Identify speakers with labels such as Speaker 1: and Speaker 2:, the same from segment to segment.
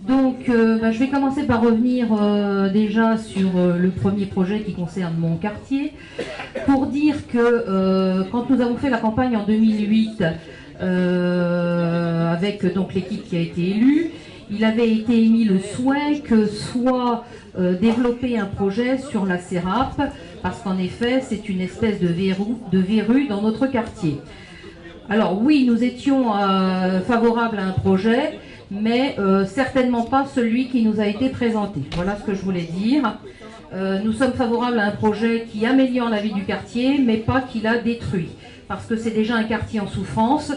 Speaker 1: Donc, je vais commencer par revenir déjà sur le premier projet qui concerne mon quartier, pour dire que quand nous avons fait la campagne en 2008, avec donc l'équipe qui a été élue, il avait été émis le souhait que soit développer un projet sur la Sérapes, parce qu'en effet, c'est une espèce de verrue dans notre quartier. Alors oui, nous étions favorables à un projet, mais certainement pas celui qui nous a été présenté. Voilà ce que je voulais dire. Nous sommes favorables à un projet qui améliore la vie du quartier, mais pas qui la détruit. Parce que c'est déjà un quartier en souffrance.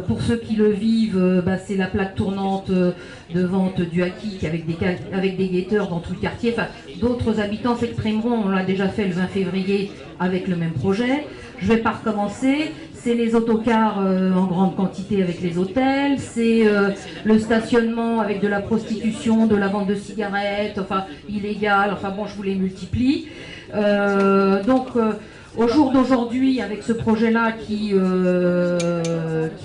Speaker 1: Pour ceux qui le vivent, c'est la plaque tournante de vente du Hakik avec des guetteurs dans tout le quartier. Enfin, d'autres habitants s'exprimeront, on l'a déjà fait le 20 février avec le même projet. Je ne vais pas recommencer. C'est les autocars en grande quantité avec les hôtels, c'est le stationnement avec de la prostitution, de la vente de cigarettes, enfin illégale, enfin bon, je vous les multiplie. Au jour d'aujourd'hui, avec ce projet-là qui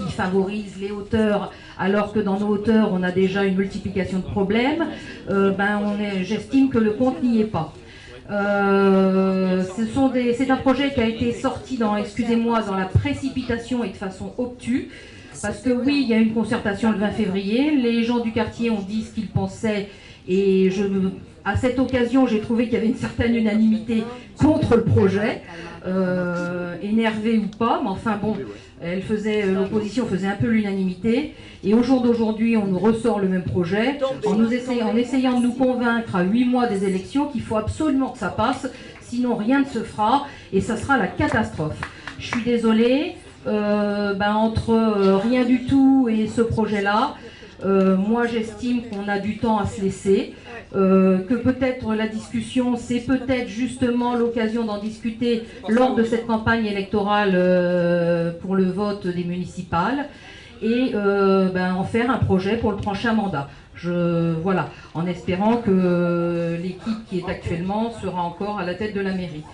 Speaker 1: favorise les hauteurs, alors que dans nos hauteurs, on a déjà une multiplication de problèmes, j'estime que le compte n'y est pas. C'est un projet qui a été sorti dans la précipitation et de façon obtuse, parce que oui, il y a eu une concertation le 20 février, les gens du quartier ont dit ce qu'ils pensaient, et à cette occasion, j'ai trouvé qu'il y avait une certaine unanimité contre le projet, énervé ou pas, mais enfin bon, l'opposition faisait un peu l'unanimité, et au jour d'aujourd'hui, on nous ressort le même projet, en essayant de nous convaincre à 8 mois des élections qu'il faut absolument que ça passe, sinon rien ne se fera, et ça sera la catastrophe. Je suis désolée, entre rien du tout et ce projet-là, moi j'estime qu'on a du temps à se laisser, que peut-être la discussion, c'est peut-être justement l'occasion d'en discuter lors de cette campagne électorale pour le vote des municipales, et en faire un projet pour le prochain mandat. Voilà, en espérant que l'équipe qui est actuellement sera encore à la tête de la mairie.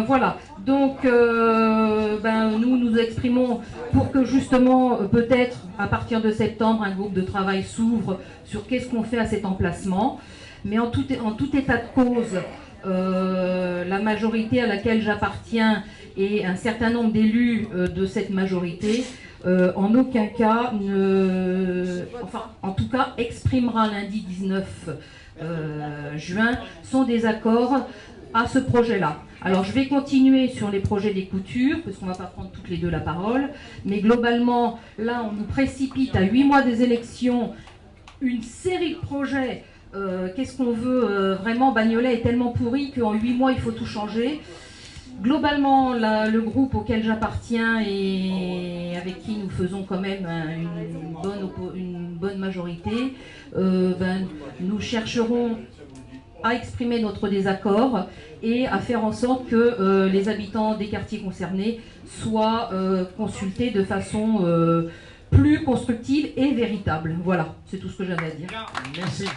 Speaker 1: Voilà, donc nous exprimons pour que justement, peut-être à partir de septembre, un groupe de travail s'ouvre sur qu'est-ce qu'on fait à cet emplacement. Mais en tout état de cause, la majorité à laquelle j'appartiens et un certain nombre d'élus de cette majorité, en aucun cas, en tout cas, exprimera lundi 19 juin son désaccord à ce projet-là. Alors je vais continuer sur les projets des coutures, parce qu'on ne va pas prendre toutes les deux la parole, mais globalement, là on nous précipite à 8 mois des élections, une série de projets. Qu'est-ce qu'on veut vraiment? Bagnolet est tellement pourri qu'en 8 mois il faut tout changer. Globalement, le groupe auquel j'appartiens et avec qui nous faisons quand même une bonne majorité, nous chercherons à exprimer notre désaccord et à faire en sorte que les habitants des quartiers concernés soient consultés de façon plus constructive et véritable. Voilà, c'est tout ce que j'avais à dire.
Speaker 2: Merci.